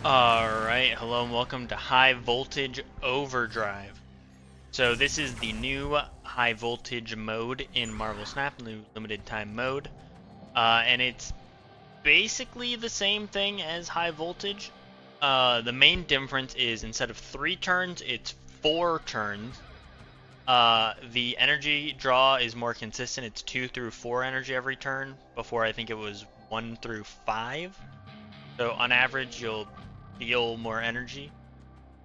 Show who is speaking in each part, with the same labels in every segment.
Speaker 1: Alright, hello and welcome to High Voltage Overdrive. So this is the new high voltage mode in Marvel Snap, new limited time mode. And it's basically the same thing as high voltage. The main difference is instead of 3 turns, it's 4 turns. The energy draw is more consistent, it's 2 through 4 energy every turn. Before I think it was 1 through 5. So on average you'll deal more energy.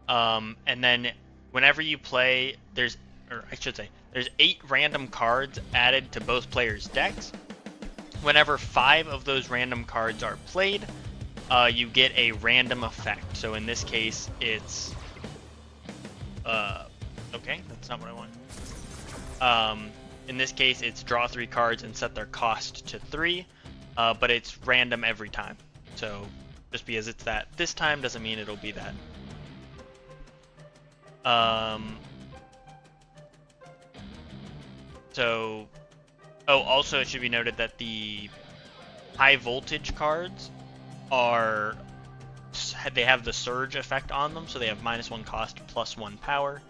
Speaker 1: And then whenever you play, there's 8 random cards added to both players' decks. Whenever 5 of those random cards are played, you get a random effect. So in this case, it's okay, that's not what I want. In this case, it's draw 3 cards and set their cost to 3, but it's random every time. So just because it's that this time doesn't mean it'll be that. Also it should be noted that the high voltage cards they have the surge effect on them, so they have -1 cost, +1 power.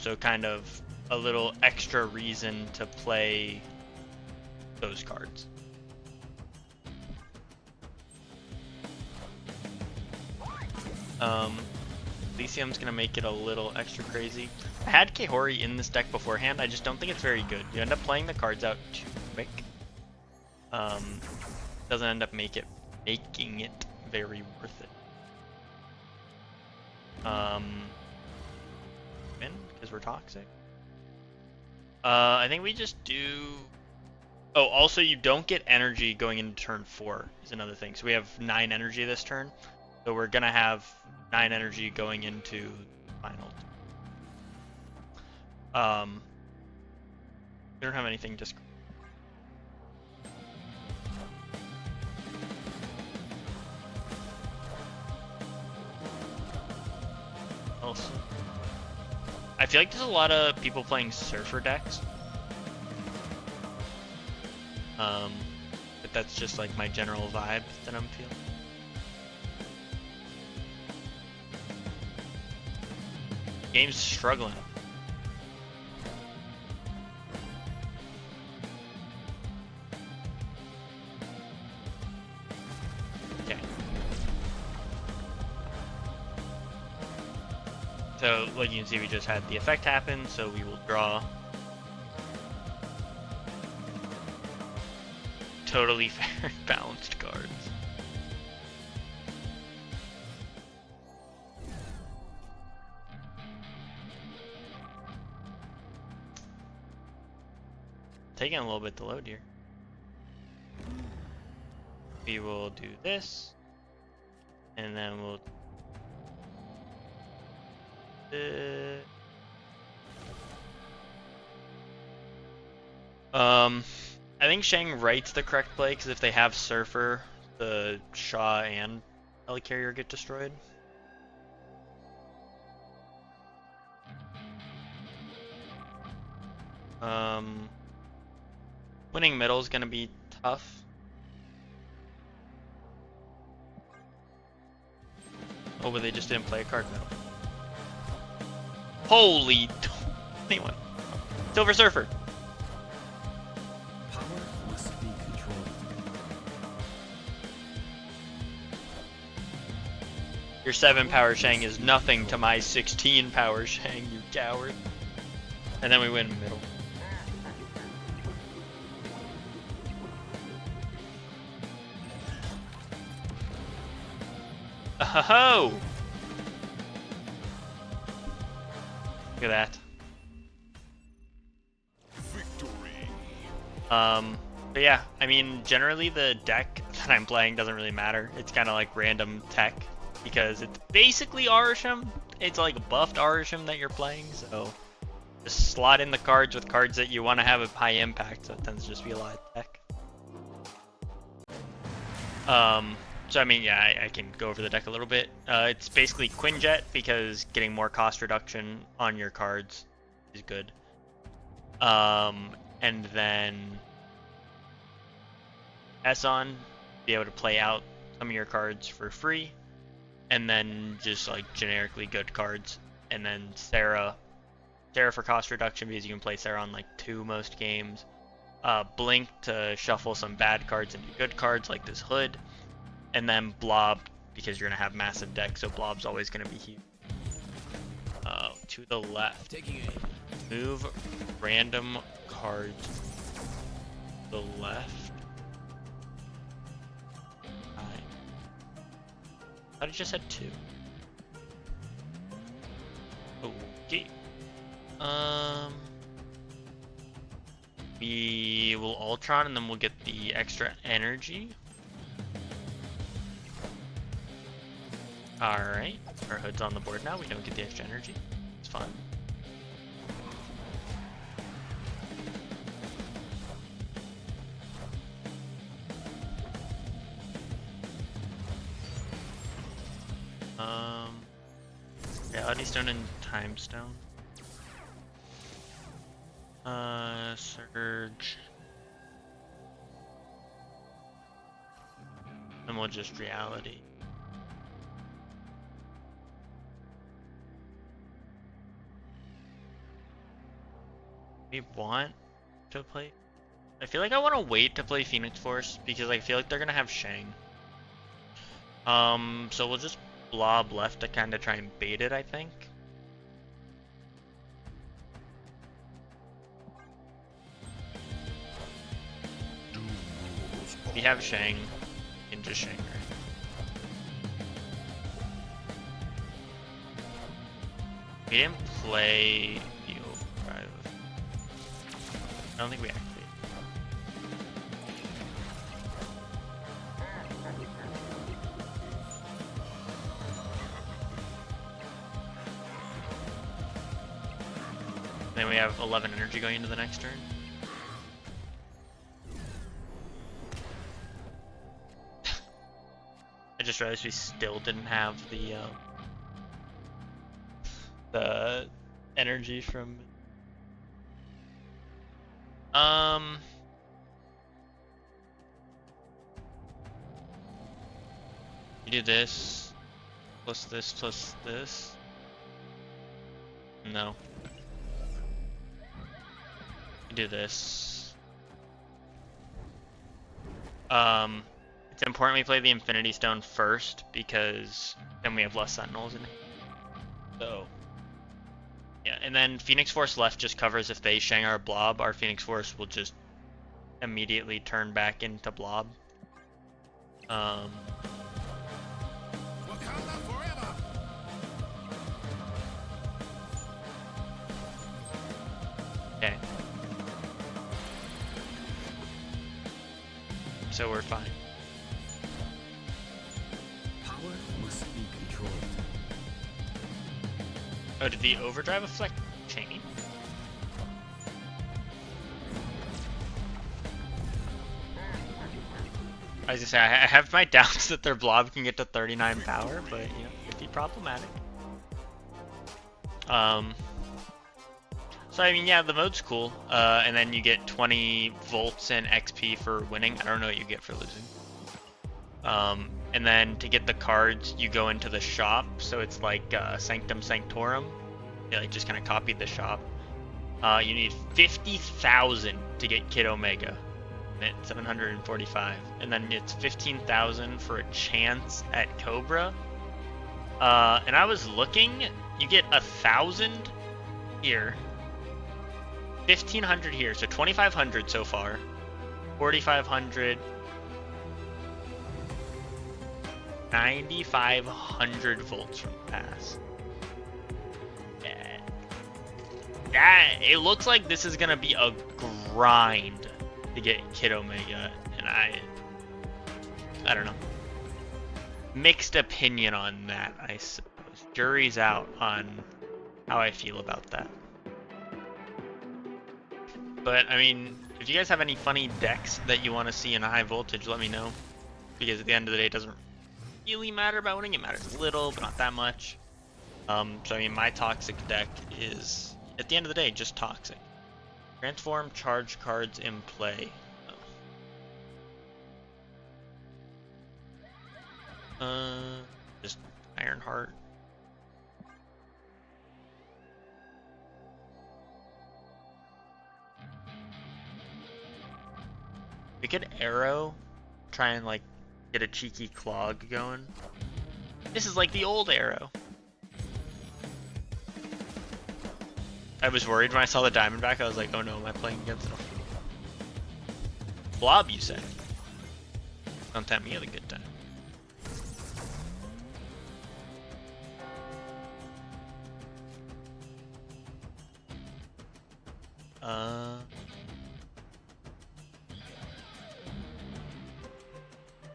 Speaker 1: So kind of a little extra reason to play those cards. Elysium's gonna make it a little extra crazy. I had Kahori in this deck beforehand, I just don't think it's very good. You end up playing the cards out too quick. Doesn't end up making it very worth it. Win, because we're toxic. I think we just do... Oh, also you don't get energy going into turn 4 is another thing. So we have 9 energy this turn. So we're gonna have 9 energy going into final. We don't have anything just. Also, I feel like there's a lot of people playing Surfer decks. But that's just like my general vibe that I'm feeling. Game's struggling. Okay. So, like you can see, we just had the effect happen, so we will draw. Totally fair and balanced cards. Taking a little bit to load here. We will do this, and then we'll I think Shang writes the correct play, because if they have Surfer, the Shaw and Helicarrier get destroyed. Winning middle is gonna be tough. Oh, but they just didn't play a card middle. Holy 21. Silver Surfer.
Speaker 2: Power must be controlled.
Speaker 1: Your 7 power Shang is nothing to my 16 power Shang, you coward. And then we win middle. Oh! Look at that.
Speaker 2: Victory.
Speaker 1: But yeah, I mean, generally the deck that I'm playing doesn't really matter. It's kind of like random tech, because it's basically Arisham. It's like buffed Arisham that you're playing, so just slot in the cards with cards that you want to have a high impact, so it tends to just be a lot of tech. So I mean, yeah, I can go over the deck a little bit. It's basically Quinjet, because getting more cost reduction on your cards is good. And then Eson, be able to play out some of your cards for free. and then just like generically good cards, and then Sera for cost reduction because you can play Sera on like 2 most games. Blink to shuffle some bad cards into good cards like this hood, and then Blob because you're gonna have massive decks, so Blob's always gonna be huge. To the left,
Speaker 2: Taking aim.
Speaker 1: move random cards to the left. I thought it just had 2. Okay. We will Ultron and then we'll get the extra energy. Alright, our hood's on the board now. We don't get the extra energy. It's fine. Reality Stone and Time Stone. Surge. And we'll just reality. We want to play. I feel like I want to wait to play Phoenix Force because I feel like they're gonna have Shang. So we'll just Blob left to kind of try and bait it, I think. We have Shang, and just Shang, right? We didn't play the Overdrive. I don't think we actually. Then we have 11 energy going into the next turn. I just realized we still didn't have the energy from. You do this plus this plus this. No. You do this. It's important we play the Infinity Stone first because then we have less Sentinels in it. So, yeah, and then Phoenix Force left just covers if they Shang our Blob, our Phoenix Force will just immediately turn back into Blob.
Speaker 2: Wakanda forever.
Speaker 1: Okay. So we're fine.
Speaker 2: Power must be controlled.
Speaker 1: Oh, did the Overdrive effect change? I was gonna say, I have my doubts that their Blob can get to 39 power, but, you know, it'd be problematic. So, I mean, yeah, the mode's cool. And then you get 20 volts and XP for winning. I don't know what you get for losing. And then to get the cards, you go into the shop. So it's like Sanctum Sanctorum. You like just kind of copied the shop. You need 50,000 to get Kid Omega. At 745. And then it's 15,000 for a chance at Cobra. And I was looking, you get 1,000 here. 1,500 here, so 2,500 so far. 4,500. 9,500 volts from pass. That it looks like this is gonna be a grind to get Kid Omega, and I don't know. Mixed opinion on that, I suppose. Jury's out on how I feel about that. But, I mean, if you guys have any funny decks that you want to see in high voltage, let me know. Because at the end of the day, it doesn't really matter about winning. It matters a little, but not that much. So, I mean, my toxic deck is, at the end of the day, just toxic. Transform charge cards in play. Just Iron Heart. We could arrow, try and like get a cheeky clog going. This is like the old arrow. I was worried when I saw the Diamondback. I was like, oh no, am I playing against it? Blob, you said. Don't tell me you had a good time.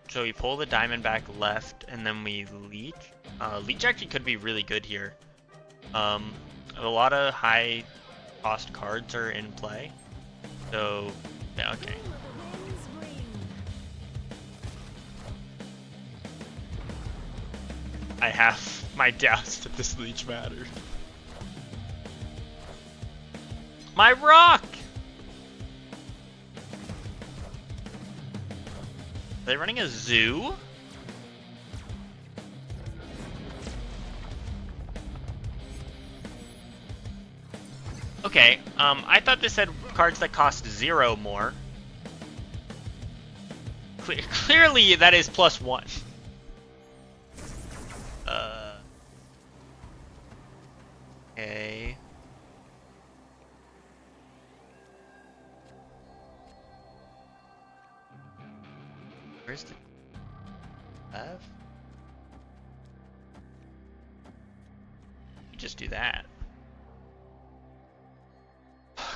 Speaker 1: So we pull the Diamondback left, and then we leech. Leech actually could be really good here. A lot of high cost cards are in play. So, yeah, okay. I have my doubts that this leech matters. My rock! Are they running a zoo? Okay, I thought this had cards that cost 0 more. Clearly that is +1. Okay. Where's the F? You just do that.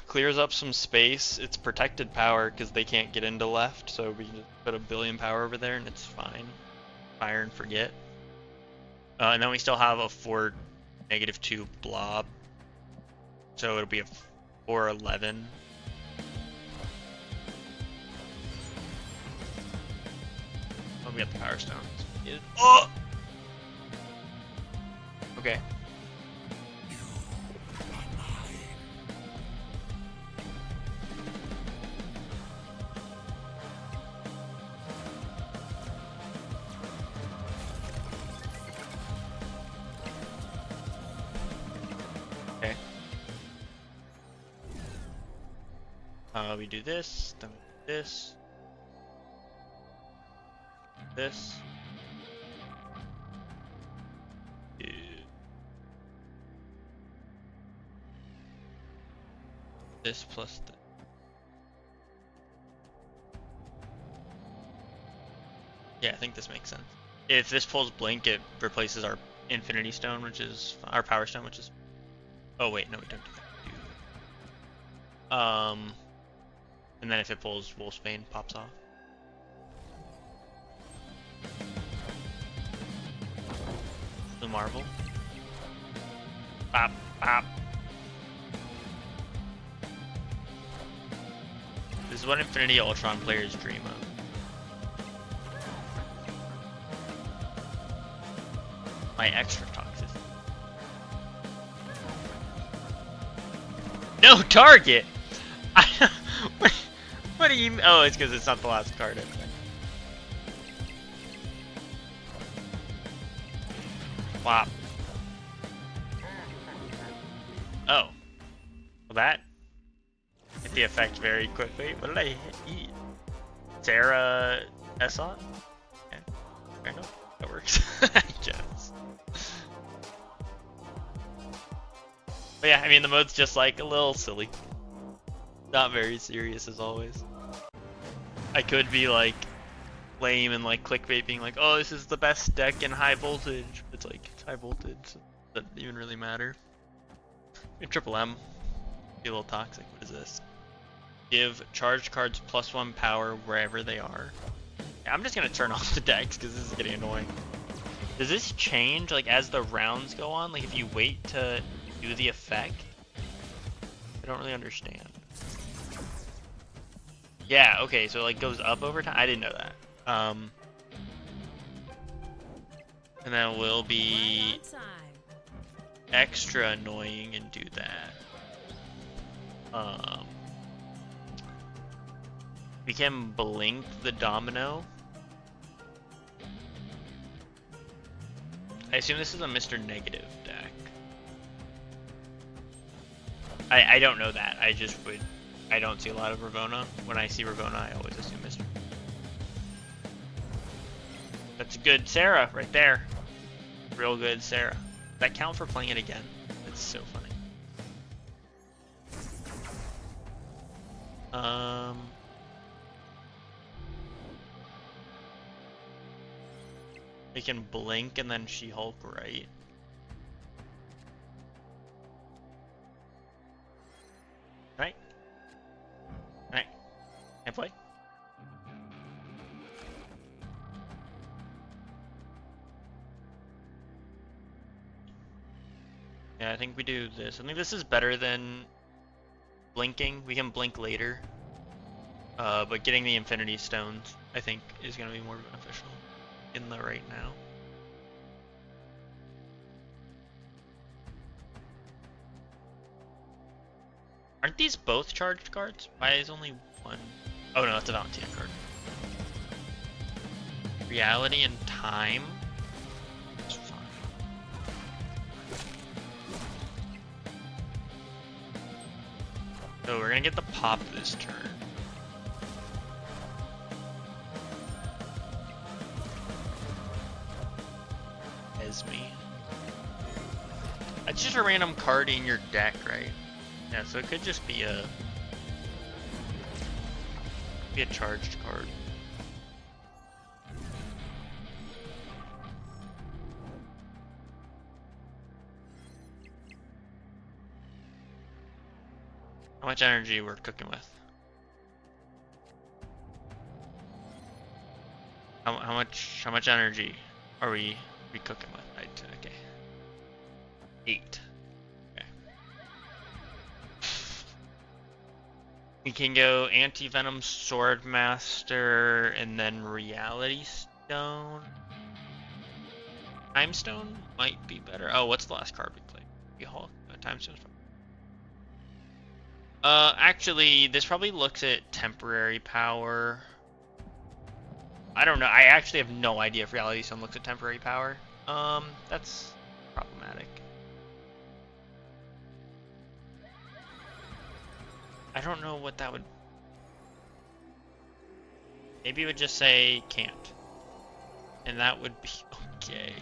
Speaker 1: Clears up some space. It's protected power because they can't get into left, so we can just put 1 billion power over there and it's fine. Fire and forget. And then we still have a 4-2 blob. So it'll be a 4-11. Oh, we got the power stones. Oh! Okay. Okay. We do this, then we do this. This. This plus the. Yeah, I think this makes sense. If this pulls Blink, it replaces our Infinity Stone, which is our Power Stone, which is. Oh wait, no, we don't do that. And then if it pulls Wolfsbane, pops off. The Marvel. Bop, bop. This is what Infinity Ultron players dream of. My extra toxicity. No target! What do you mean? Oh, it's because it's not the last card. Okay. Wow. Oh. Well, that hit the effect very quickly. What did I eat? Sera Eson? Okay. Fair enough. That works. I guess. But yeah, I mean, the mode's just like a little silly. Not very serious as always. I could be like lame and like clickbait being like, oh, this is the best deck in high voltage. It's like, it's high voltage. So it doesn't even really matter. Triple M. Be a little toxic. What is this? Give charged cards +1 power wherever they are. Yeah, I'm just gonna turn off the decks because this is getting annoying. Does this change like as the rounds go on? Like if you wait to do the effect? I don't really understand. Yeah, okay, so it like goes up over time. I didn't know that. And then we'll be extra annoying and do that. We can blink the domino. I assume this is a Mr. Negative deck. I don't know that. I don't see a lot of Ravonna. When I see Ravonna, I always assume Mr. That's a good Sera right there. Real good Sera. Does that count for playing it again? That's so funny. We can blink and then She-Hulk, right? Right? Right. Can I play? Yeah, I think we do this. I think this is better than blinking. We can blink later. But getting the Infinity Stones, I think, is going to be more beneficial in the right now. Aren't these both charged cards? Why is only one? Oh no, that's a Valentina card. Reality and Time? That's fine. So we're gonna get the pop this turn. Me. That's just a random card in your deck, right? Yeah, so it could just be a charged card. How much energy we're cooking with? How much energy are we cooking with? Okay. 8. Okay. We can go Anti-Venom, Swordmaster, and then Reality Stone. Time Stone might be better. Oh, what's the last card we played? She-Hulk. Time Stone's actually, this probably looks at temporary power. I don't know. I actually have no idea if Reality Stone looks at temporary power. That's problematic. I don't know what that would... Maybe it would just say can't. And that would be okay.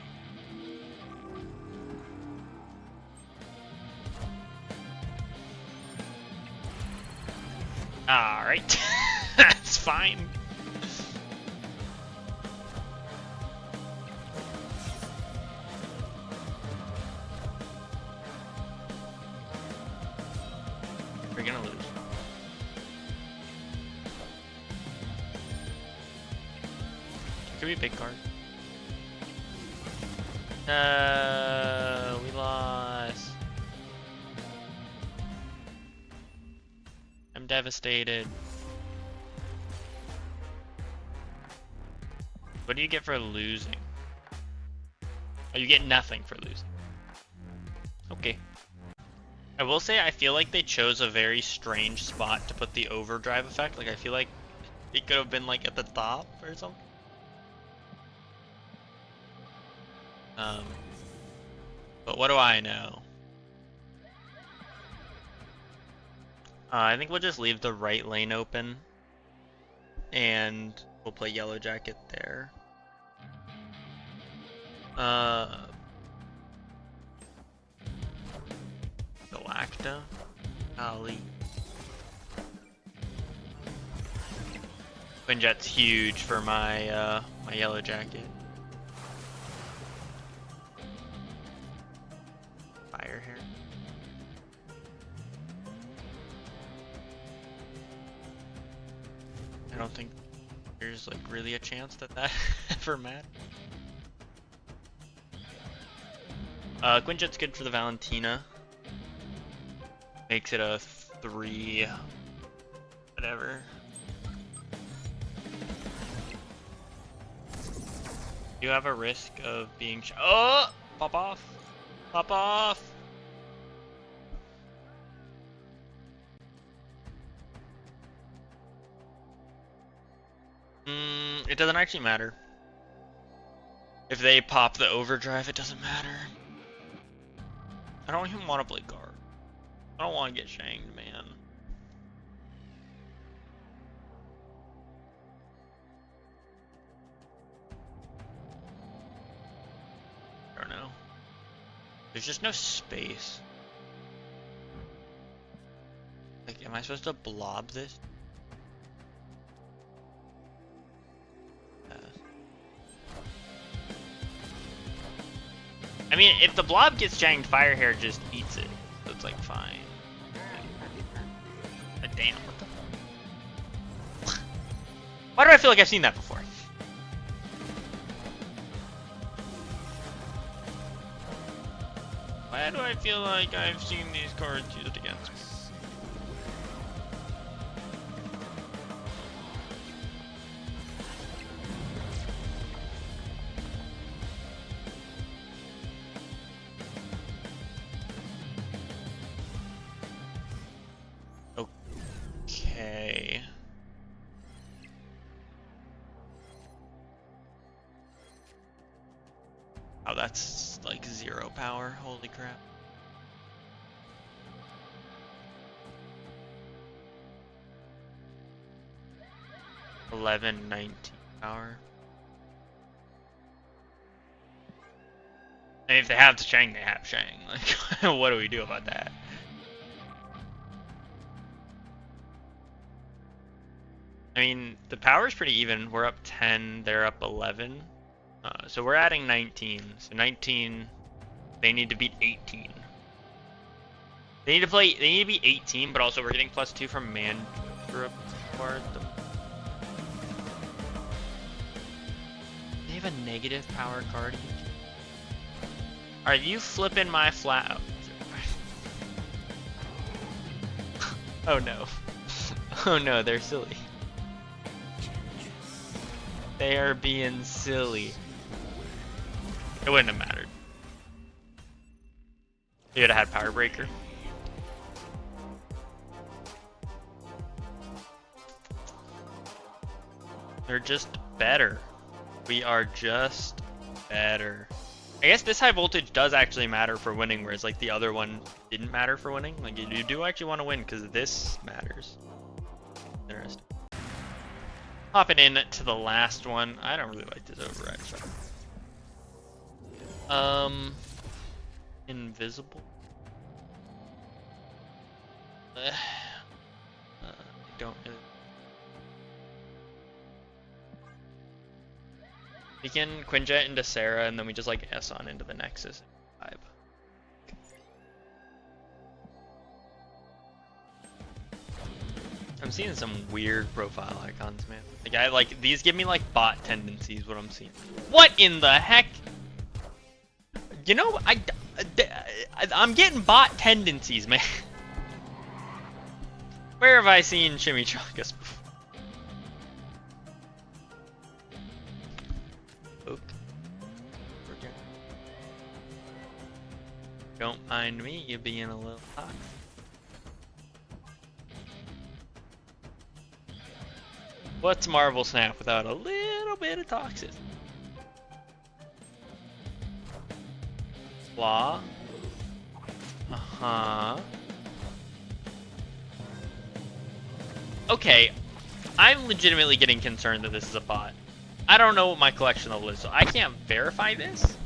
Speaker 1: Alright. That's fine. We're gonna lose. Could be a big card. We lost. I'm devastated. What do you get for losing? Oh, you get nothing for losing. Okay. I will say I feel like they chose a very strange spot to put the overdrive effect. Like I feel like it could have been like at the top or something. But what do I know? I think we'll just leave the right lane open and we'll play Yellow Jacket there. Galacta, Ali. Quinjet's huge for my my Yellow Jacket. Fire here. I don't think there's like really a chance that ever matters. Quinjet's good for the Valentina. Makes it a 3, whatever. You have a risk of being oh! Pop off! Pop off! It doesn't actually matter. If they pop the overdrive, it doesn't matter. I don't even want to play guard. I don't want to get shanked, man. I don't know. There's just no space. Like, am I supposed to blob this? I mean, if the blob gets shanked, Firehair just eats it. So it's like fine. Damn, what the fuck? Why do I feel like I've seen that before? Why do I feel like I've seen these cards used against me? Okay. Oh, that's like 0 power. Holy crap. $11, 19 power. And if they have the Shang, they have Shang. Like, what do we do about that? I mean, the power's pretty even. We're up 10, they're up 11. So we're adding 19. So 19, they need to beat 18. They need to be 18, but also we're getting +2 from man group for them. They have a negative power card. Are you flipping my flat? Oh no. Oh no, they're silly. They are being silly. It wouldn't have mattered. You would have had Power Breaker. They're just better. We are just better. I guess this high voltage does actually matter for winning, whereas like the other one didn't matter for winning. Like you do actually want to win because this matters. Interesting. Hopping in to the last one. I don't really like this override stuff. Invisible. I don't really. We can Quinjet into Sera, and then we just like Eson into the Nexus vibe. I'm seeing some weird profile icons, man. Like these give me like bot tendencies. What I'm seeing. What in the heck? You know, I'm getting bot tendencies, man. Where have I seen chimichangas before? Okay. Don't mind me, you being a little hot. What's Marvel Snap without a little bit of toxicity? Claw. Uh-huh. Okay, I'm legitimately getting concerned that this is a bot. I don't know what my collection level is, so I can't verify this.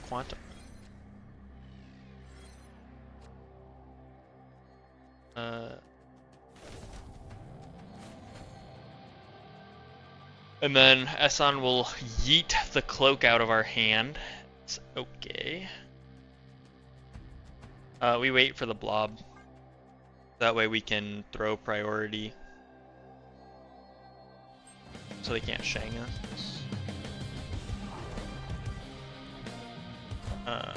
Speaker 1: Quantum. And then Eson will yeet the cloak out of our hand. It's okay. We wait for the blob. That way we can throw priority. So they can't shang us. I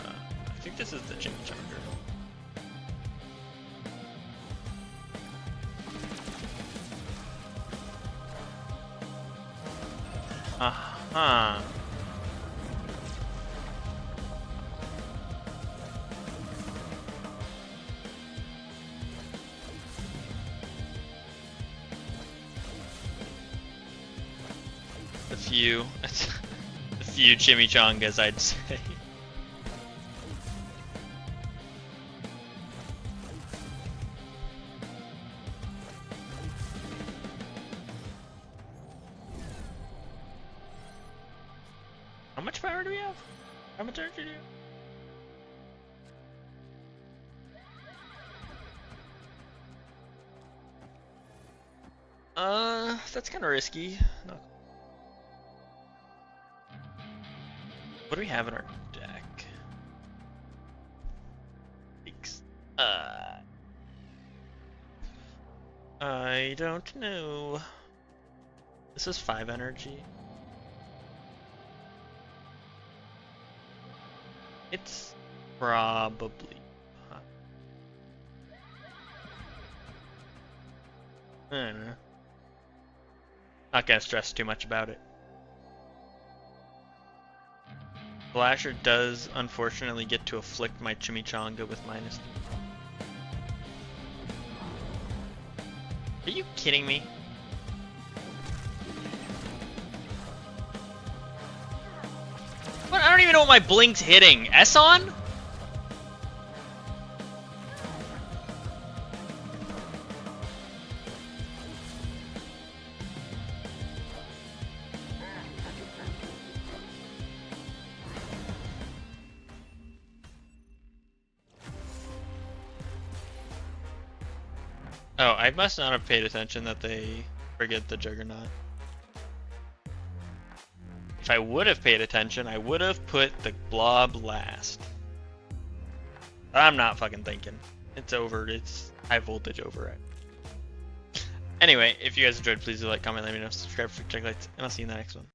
Speaker 1: think this is the chimichangas. Uh-huh. few. A few chimichangas, I'd say. How much power do we have? How much energy do we have? That's kind of risky. No. What do we have in our deck? Thanks. I don't know. This is 5 energy. It's probably. I don't know. Not gonna stress too much about it. Flasher does unfortunately get to afflict my chimichanga with -3. Are you kidding me? What? I don't even know what my blink's hitting. Eson? Oh, I must not have paid attention that they forget the Juggernaut. If I would have paid attention, I would have put the Blob last. I'm not fucking thinking. It's over. It's high voltage override. Anyway, if you guys enjoyed, please do like, comment, let me know, subscribe for check lights, and I'll see you in the next one.